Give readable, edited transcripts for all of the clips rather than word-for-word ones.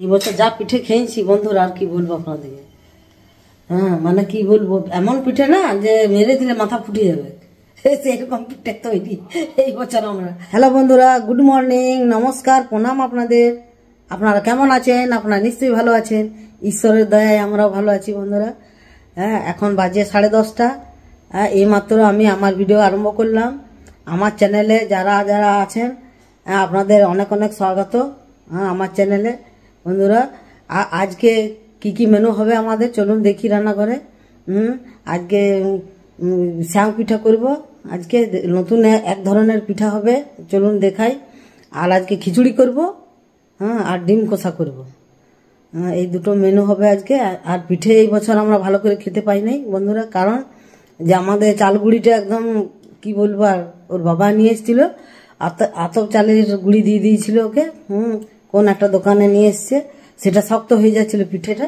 এই বছর যা পিঠে খেয়েছি বন্ধুরা আর কি বলবো আপনাদেরকে। হ্যাঁ মানে কি বলবো, এমন পিঠে না যে মেরে দিলে মাথা ফুটে যাবে, সেরকম পিঠে তৈরি এই বছর আমরা। হ্যালো বন্ধুরা, গুড মর্নিং, নমস্কার, প্রণাম আপনাদের। আপনারা কেমন আছেন? আপনারা নিশ্চয়ই ভালো আছেন, ঈশ্বরের দয়ায় আমরাও ভালো আছি বন্ধুরা। হ্যাঁ, এখন বাজে 10:30। হ্যাঁ, এইমাত্র আমি আমার ভিডিও আরম্ভ করলাম। আমার চ্যানেলে যারা যারা আছেন আপনাদের অনেক অনেক স্বাগত। হ্যাঁ, আমার চ্যানেলে বন্ধুরা আজকে কি কি মেনু হবে আমাদের চলুন দেখি রান্নাঘরে। আজকে শ্যাং পিঠা করব, আজকে নতুন এক ধরনের পিঠা হবে, চলুন দেখাই। আর আজকে খিচুড়ি করব, হ্যাঁ, আর ডিম কষা করব। এই দুটো মেনু হবে আজকে। আর পিঠে এই বছর আমরা ভালো করে খেতে পাই নাই বন্ধুরা, কারণ যে আমাদের চালগুড়িটা একদম কি বলবো, আর ওর বাবা নিয়ে এসেছিল আতপ চালের গুঁড়ি দিয়ে দিয়েছিল ওকে। কোন একটা দোকানে নিয়ে এসছে, সেটা শক্ত হয়ে যাচ্ছিল পিঠেটা,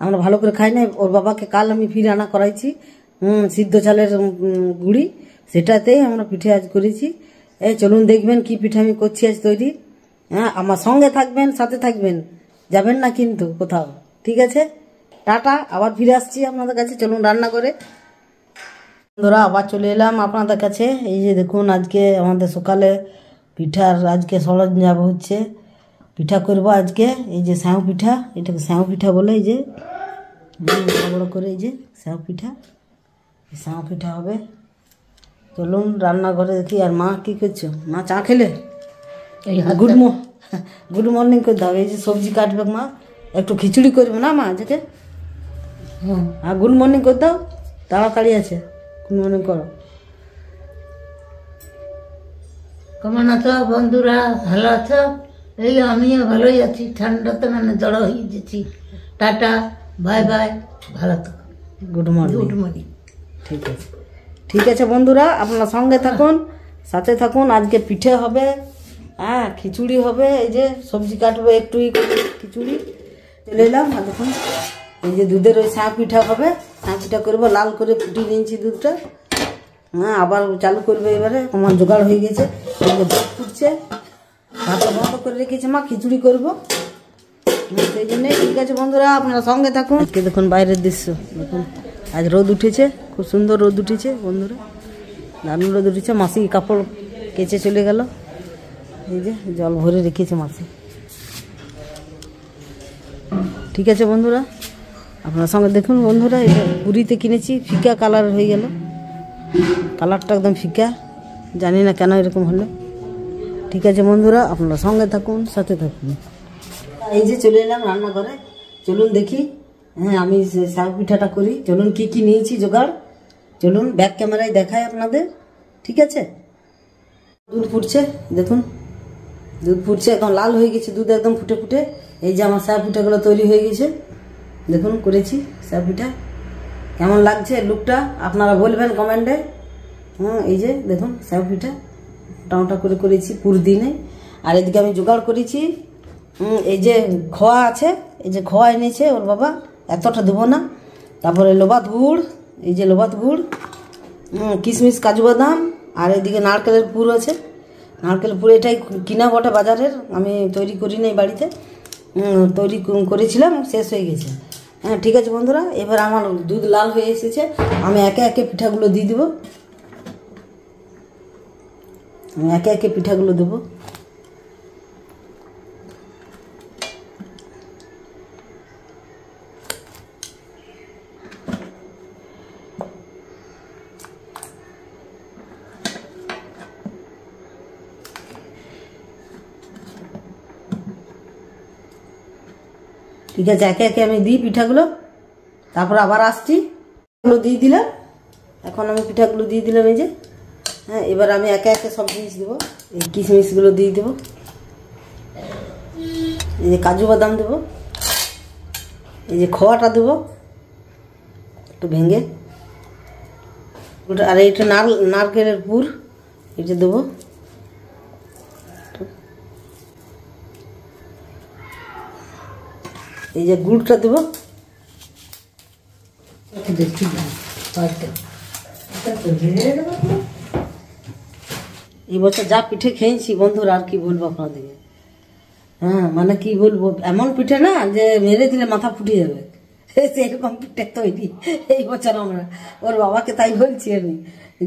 আমরা ভালো করে খাই নাই। ওর বাবাকে কাল আমি ফিরে আনা করাইছি সিদ্ধ চালের গুঁড়ি, সেটাতেই আমরা পিঠে আজ করেছি। এই চলুন দেখবেন কি পিঠে আমি করছি আজ তৈরি। হ্যাঁ, আমার সঙ্গে থাকবেন, সাথে থাকবেন, যাবেন না কিন্তু কোথাও, ঠিক আছে? টাটা, আবার ফিরে আসছি আপনাদের কাছে, চলুন রান্না করে। বন্ধুরা আবার চলে এলাম আপনাদের কাছে। এই যে দেখুন, আজকে আমাদের সকালে পিঠার আজকে সরঞ্জাম হচ্ছে, পিঠা করব আজকে। এই যে স্যাও পিঠা, এটাকে স্যাও পিঠা বলে, এই যে বড় করে এই যে স্যাও পিঠা, স্যাও পিঠা হবে। চলুন রান্নাঘরে দেখি। আর মা কি করছো? মা চা খেলে? গুড মর্নিং করে দাও। এই যে সবজি কাটবে মা, একটু খিচুড়ি করবে না মা আজকে? হ্যাঁ, গুড মর্নিং করে দাও, তাড়াতাড়ি আছে, গুড মর্নিং করো। কেমন আছো বন্ধুরা? ভালো আছো? এই আমিও ভালোই আছি, ঠান্ডাতে মানে জড়ো হয়ে গেছি। টাটা, বাই বাই, ভালো থাকো, গুড মর্নিং। Good morning. ঠিক আছে, ঠিক আছে বন্ধুরা, আপনারা সঙ্গে থাকুন, সাথে থাকুন। আজকে পিঠে হবে, হ্যাঁ, খিচুড়ি হবে। এই যে সবজি কাটবো, একটুই খিচুড়ি চলে এলাম। আর দেখুন, এই যে দুধের ওই শ্যাঁ পিঠা হবে, শ্যাঁ পিঠা করবো, লাল করে ফুটিয়ে নিয়েছি দুধটা। হ্যাঁ, আবার চালু করবে এবারে, আমার জোগাড় হয়ে গেছে। এই যে দুধ ফুটছে, ভাতটা বন্ধ করে রেখেছে মা, খিচুড়ি করবো সেই জন্যে। ঠিক আছে বন্ধুরা, আপনারা সঙ্গে থাকুন। আজকে দেখুন বাইরের দৃশ্য, দেখুন আজ রোদ উঠেছে, খুব সুন্দর রোদ উঠেছে বন্ধুরা, দারুণ রোদ উঠেছে। মাসি কাপড় কেচে চলে গেল, এই যে জল ভরে রেখেছে মাসি। ঠিক আছে বন্ধুরা, আপনার সঙ্গে দেখুন বন্ধুরা। এটা পুরীতে কিনেছি, ফিকা কালার হয়ে গেল, কালারটা একদম ফিকা, জানি না কেন এরকম হলো। ঠিক আছে বন্ধুরা, আপনারা সঙ্গে থাকুন, সাথে থাকুন। এই যে চলে এলাম রান্নাঘরে, চলুন দেখি। হ্যাঁ, আমি শাক পিঠাটা করি, চলুন কি কি নিয়েছি জোগাড়, চলুন ব্যাক ক্যামেরায় দেখাই আপনাদের, ঠিক আছে? দুধ ফুটছে, দেখুন দুধ ফুটছে, এখন লাল হয়ে গেছে দুধ একদম ফুটে ফুটে। এই যে আমার শাক পিঠাগুলো তৈরি হয়ে গেছে, দেখুন করেছি শাক পিঠা। কেমন লাগছে লুকটা আপনারা বলবেন কমেন্টে। এই যে দেখুন শাক পিঠা মোটা করে করেছি পুর দিনে। আর এদিকে আমি জোগাড় করেছি, এই যে খোয়া আছে, এই যে খোয়া এনেছে ওর বাবা, এতটা দেবো না। তারপরে লোবাত গুড়, এই যে লোবাত গুড়, কিশমিশ, কাজু বাদাম, আর এদিকে নারকেলের পুর আছে। নারকেল পুর এটাই কিনা বটে বাজারের, আমি তৈরি করি নাই বাড়িতে, তৈরি করেছিলাম, শেষ হয়ে গেছে। হ্যাঁ, ঠিক আছে বন্ধুরা, এবার আমার দুধ লাল হয়ে এসেছে, আমি একে একে পিঠাগুলো দিয়ে দেবো। আমি একে একে পিঠাগুলো দেবো। ঠিক আছে, একে একে আমি দিই পিঠাগুলো, তারপর আবার আসছি। এগুলো দিয়ে দিলাম, এখন আমি পিঠাগুলো দিয়ে দিলাম এই যে। হ্যাঁ, এবার আমি একে একে সব জিনিস দেবো। এই কিশমিশগুলো দিয়ে দেবো, এই যে কাজু বাদাম দেবো, এই যে খোয়াটা দেবো একটু ভেঙে, আর এইটা নারকেলের পুর এটা দেবো, এই যে গুড়টা দেবো। এই বছর যা পিঠে খেয়েছি বন্ধুরা আর কি বলবো আপনাদেরকে। হ্যাঁ মানে কি বলবো, এমন পিঠে না যে মেরে দিলে মাথা ফুটে যাবে, সেরকম পিঠে তৈরি এই বছর আমরা। ওর বাবাকে তাই বলছি আমি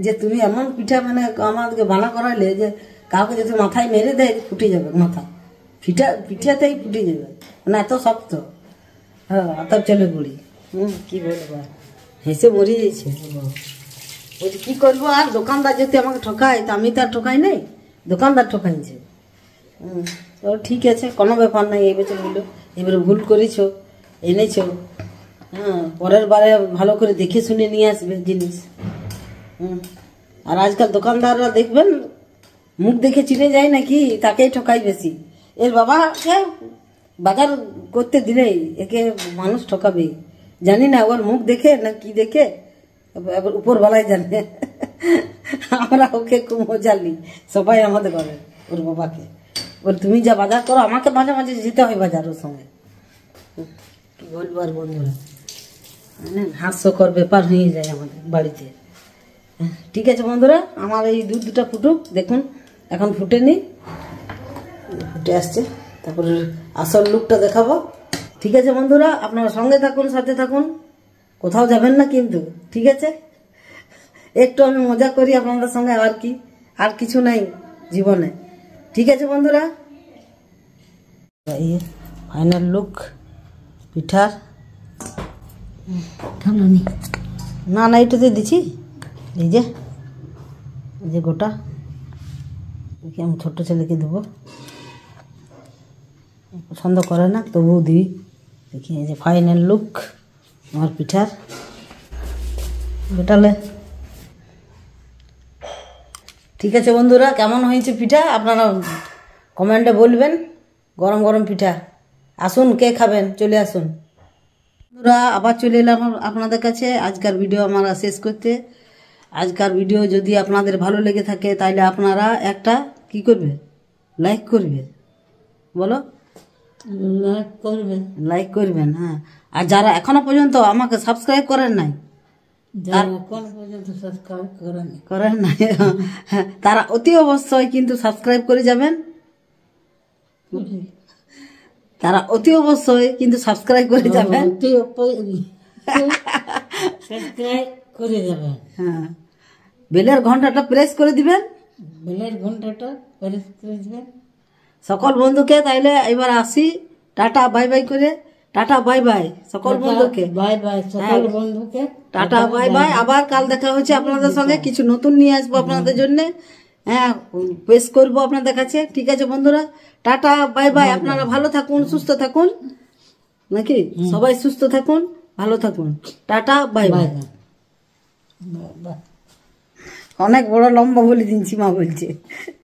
যে তুমি এমন পিঠা মানে আমাদেরকে বানা করাইলে যে কাউকে যদি মাথায় মেরে দেয় ফুটে যাবে মাথা, পিঠাতেই ফুটে যাবে, মানে এত শক্ত। হ্যাঁ আতাপ চলে গুড়ি। কি বলবো, হেসে মরে যাচ্ছে। বলছি কি করবো আর, দোকানদার যদি আমাকে ঠকায় তা আমি তো আর ঠকাই নাই, দোকানদার ঠকাইছে। তো ঠিক আছে, কোনো ব্যাপার নাই। এই বছর বললো এবারে ভুল করেছ, এনেছ, হ্যাঁ পরের বারে ভালো করে দেখে শুনে নিয়ে আসবে জিনিস। আর আজকাল দোকানদাররা দেখবেন মুখ দেখে চিনে যায় নাকি, তাকেই ঠকাই বেশি। এর বাবাকে বাজার করতে দিলেই একে মানুষ ঠকাবে, জানি না ওর মুখ দেখে না কি দেখে, এবার উপর বেলায় জানে। আমরা ওকে খুব মজা নিই, সবাই আমাদের ঘরে ওর বাবাকে বল তুমি যা বাজার করো, আমাকে মাঝে মাঝে যেতে হয় বাজার ওর সঙ্গে। কি বলবো আর বন্ধুরা, মানে হাস্যকর ব্যাপার হয়ে যায় আমাদের বাড়িতে। ঠিক আছে বন্ধুরা, আমার এই দুধটা ফুটুক, দেখুন এখন ফুটেনি, ফুটে আসছে, তারপরে আসল লুকটা দেখাবো। ঠিক আছে বন্ধুরা, আপনারা সঙ্গে থাকুন, সাথে থাকুন, কোথাও যাবেন না কিন্তু, ঠিক আছে? একটু আমি মজা করি আপনাদের সঙ্গে, আর কি, আর কিছু নাই জীবনে। ঠিক আছে বন্ধুরা, এই ফাইনাল লুক পিঠার। না না এইটাতে দিছি, এই যে গোটা, দেখি আমি ছোট্ট ছেলেকে দেবো, পছন্দ করে না তবুও দিই। দেখি এই যে ফাইনাল লুক আমার পিঠার, বেটালে। ঠিক আছে বন্ধুরা, কেমন হয়েছে পিঠা আপনারা কমেন্টে বলবেন। গরম গরম পিঠা, আসুন কে খাবেন, চলে আসুন বন্ধুরা। আবার চলে এলাম আপনাদের কাছে আজকার ভিডিও আমার শেষ করতে। আজকার ভিডিও যদি আপনাদের ভালো লেগে থাকে তাহলে আপনারা একটা কি করবে, লাইক করবে, বলো লাইক করবেন। হ্যাঁ, আর যারা এখনো পর্যন্ত আমাকে সাবস্ক্রাইব করেন নাই, করেন নাই, তারা অতি অবশ্যই কিন্তু সাবস্ক্রাইব করে যাবেন, তারা অতি অবশ্যই কিন্তু সাবস্ক্রাইব করে যাবেন, সাবস্ক্রাইব করে যাবেন। হ্যাঁ, বেলের ঘন্টাটা প্রেস করে দিবেন, বেলের ঘন্টাটা প্রেস করে দিবেন সকল বন্ধুকে। তাইলে এবার আসি, টাটা বাই বাই করে, টাটা বাই বাই সকল বন্ধুকে, বাই বাই সকল বন্ধুকে, টাটা বাই বাই। আবার কাল দেখা হচ্ছে আপনাদের সঙ্গে, কিছু নতুন নিয়ে আসবো আপনাদের জন্য, হ্যাঁ পেশ করবো আপনাদের কাছে। ঠিক আছে বন্ধুরা, টাটা বাই বাই। আপনারা ভালো থাকুন, সুস্থ থাকুন, নাকি সবাই সুস্থ থাকুন, ভালো থাকুন, টাটা বাই বাই। অনেক বড় লম্বা বলে দিচ্ছি, মা বলছে।